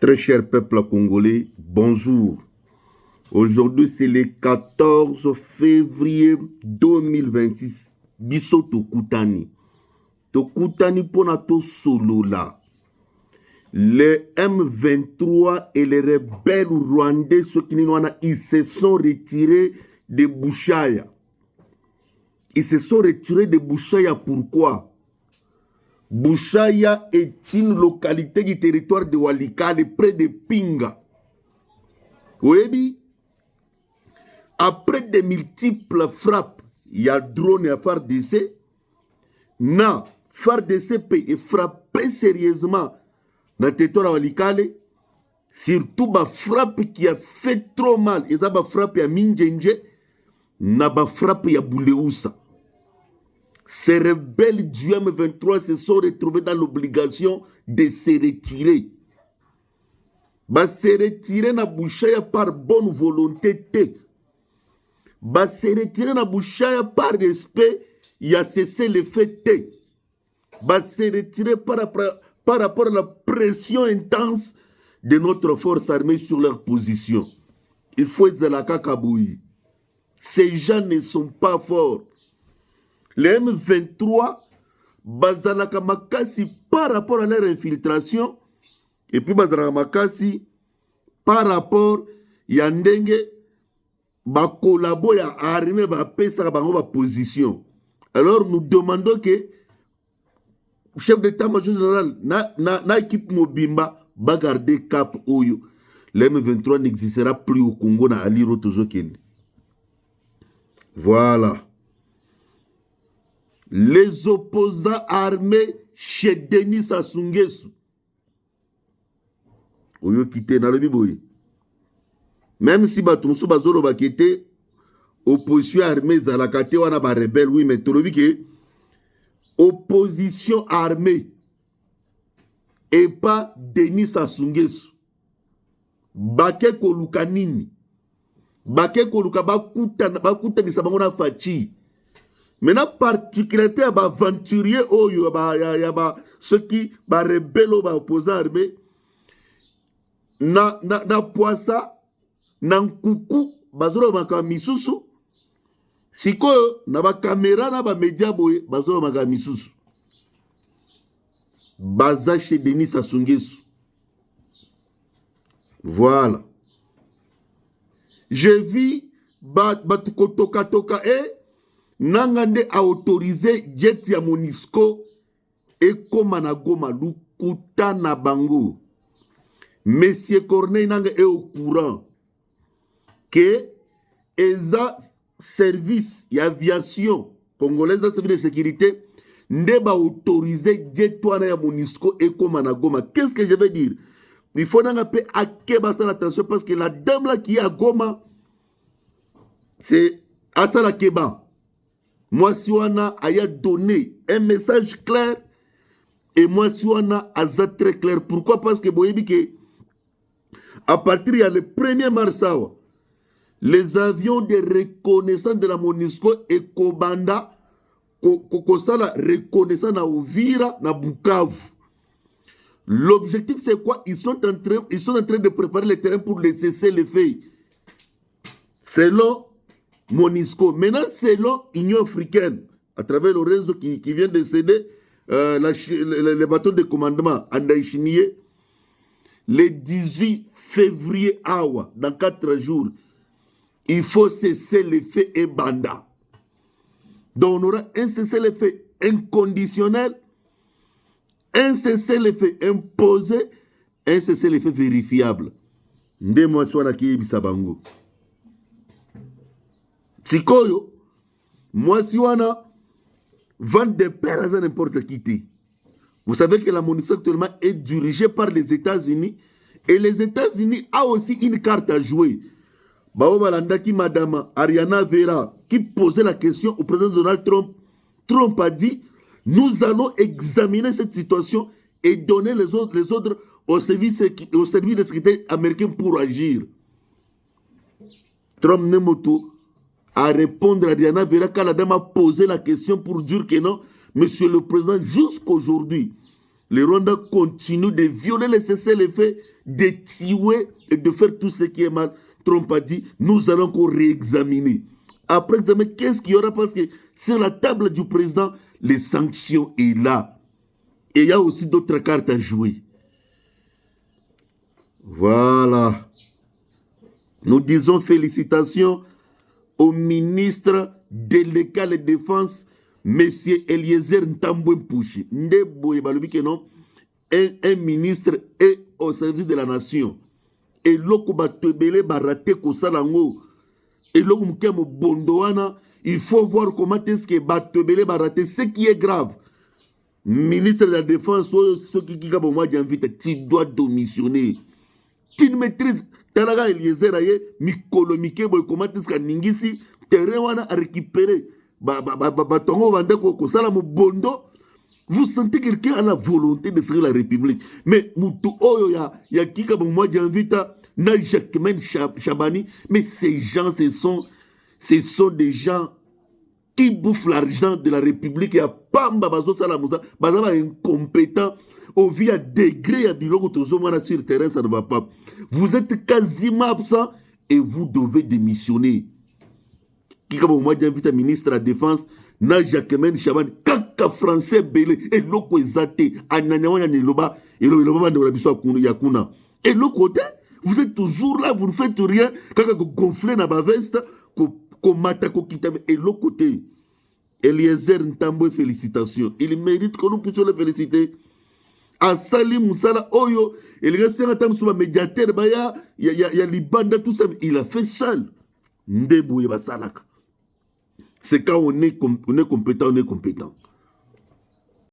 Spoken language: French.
Très cher peuple congolais, bonjour. Aujourd'hui, c'est le 14 février 2026. Biso Tokutani. Tokutani Ponato Solola. Les M23 et les rebelles rwandais, ceux qui ils se sont retirés de Bouchaya. Ils se sont retirés de Bouchaya, pourquoi? Bouchaya est une localité du territoire de Walikale, près de Pinga. Oui, après de multiples frappes, il y a drone à FARDC. Na FARDC peut frapper sérieusement dans le territoire de Walikale. Surtout la frappe qui a fait trop mal. Et ça, la frappe à Minjenje, na ba frappe à Bouleusa. Ces rebelles du M23 se sont retrouvés dans l'obligation de se retirer. Bah, se retirer na Bouchaya par bonne volonté. Bah, se retirer na Bouchaya par respect, il a cessé le fait. Bah, se retirer par rapport à la pression intense de notre force armée sur leur position. Il faut être la Kakaboui. Ces gens ne sont pas forts. Les M23, bazalaka makasi par rapport à leur infiltration, et puis bazalaka makasi par rapport à ndenge ba collabo ya armée ba pesa bango ba position. Alors nous demandons que chef d'état-major général na équipe mobimba ba garder cap oyo. Le M23 n'existera plus au Congo na aliro tozokende. Voilà. Les opposants armés chez Denis Sassou Nguesso. Oyo kite na lobi boy. Même si batonso bazolo bakete opposition armée zalakate wana ba rebelle, oui, mais tolobi ke opposition armée et pas Denis Sassou Nguesso. Bake koluka nini? Bake koluka bakuta ni sabango na fachi. Maintenant, particularité à aventurier, ceux qui rebelles aux opposants armés, na poissa, na kuku, bazolo maka misusu, siko na ba caméra na ba média boye, bazolo maka misusu. Baza chez Denis Sassou Nguesso. Voilà. Je vis toka Nangande a autorisé jet ya Monisco et Komana Goma Lukuta na bango. Monsieur Corneille Nanga est au courant que ESA service et aviation congolaise de service de sécurité n'a autorisé jet ya Monisco et Komana Goma. Qu'est-ce que je veux dire? Il faut n'anga pe akeba ça l'attention parce que la dame là qui est à Goma, c'est Asala Keba. Moi, si on a donné un message clair, et moi, si on a très clair. Pourquoi? Parce que, à partir du 1er mars, les avions de reconnaissance de la MONUSCO et Kobanda, la reconnaissance na Uvira, na Bukavu. L'objectif, c'est quoi? Ils sont en train de préparer le terrain pour les cesser les faits. Selon MONUSCO. Maintenant, selon l'Union africaine, à travers le réseau qui vient de céder les bateaux de commandement en Daïchimier, le 18 février, dans 4 jours, il faut cesser les faits et banda. Donc, on aura un cessez-le-feu inconditionnel, un cessez-le-feu imposé, un cessez-le-feu vérifiable. Ndemo aswana ki bisabango. Sikoyo, moi si wana vendre des pères à n'importe qui. Vous savez que la MONUSCO actuellement est dirigée par les États-Unis et les États-Unis ont aussi une carte à jouer. Baobalandaki Madame Ariana Vera qui posait la question au président Donald Trump. Trump a dit nous allons examiner cette situation et donner les ordres au service de sécurité américain pour agir. Trump Nemoto à répondre à Diana Vera quand la dame a posé la question pour dire que non, monsieur le président, jusqu'aujourd'hui, Le Rwanda continue de violer les cessez-le-feu, de tuer et de faire tout ce qui est mal. Trump a dit, nous allons encore réexaminer. Après examen, qu'est-ce qu'il y aura? Parce que sur la table du président, les sanctions sont là. Et il y a aussi d'autres cartes à jouer. Voilà. Nous disons félicitations au ministre délégué à la défense, M. Eliezer Ntambwe-Mpushi. Un ministre est au service de la nation. Et loko batebele barate kosalango. Et loko mkemo bondoana, il faut voir comment est-ce que batebele barate, ce qui est grave. Ministre de la défense, ce qui tu dois démissionner. Tu ne maîtrises Talaga Eliezer aye mikolomike boy comment est-ce que ningisi terrain wana a récupéré batongo bande ko sala mo bondo. Vous sentez quelqu'un a la volonté de servir la République, mais mutu oyo ya kika bo moi j'invite na Jacquemaine Chabani, mais ces gens ce sont des gens qui bouffent l'argent de la République et à pamba bazo sala musa bazaba incompétent. Au via degré à biloko tozomana sur le terrain, ça ne va pas. Vous êtes quasiment absent et vous devez démissionner. Qui comme moi j'invite un ministre de la Défense, na Jacquemaine Chaban, kaka français belé et loko ezate ananyawanya neloba et loba de la biso yakuna. Et l'autre côté, vous êtes toujours là, vous ne faites rien, kaka ko gonfler na ba veste, ko mata ko kitame et l'autre côté. Eliezer Ntambwe, félicitations. Il mérite que nous puissions le féliciter. Asali Moussala Oyo, il reste un sur médiateur, il y a Libanda, tout ça, il a fait seul. C'est quand on est compétent, on est compétent.